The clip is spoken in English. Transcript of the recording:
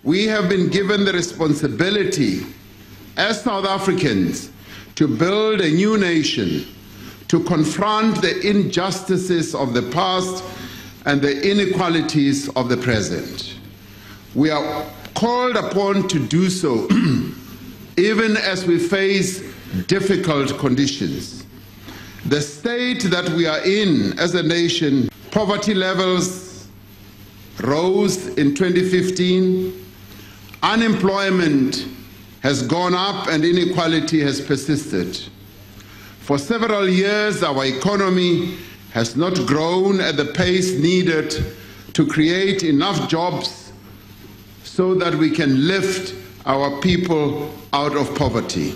We have been given the responsibility as South Africans to build a new nation, to confront the injustices of the past and the inequalities of the present. We are called upon to do so even as we face difficult conditions. The state that we are in as a nation, poverty levels rose in 2015, unemployment has gone up and inequality has persisted. For several years, our economy has not grown at the pace needed to create enough jobs so that we can lift our people out of poverty.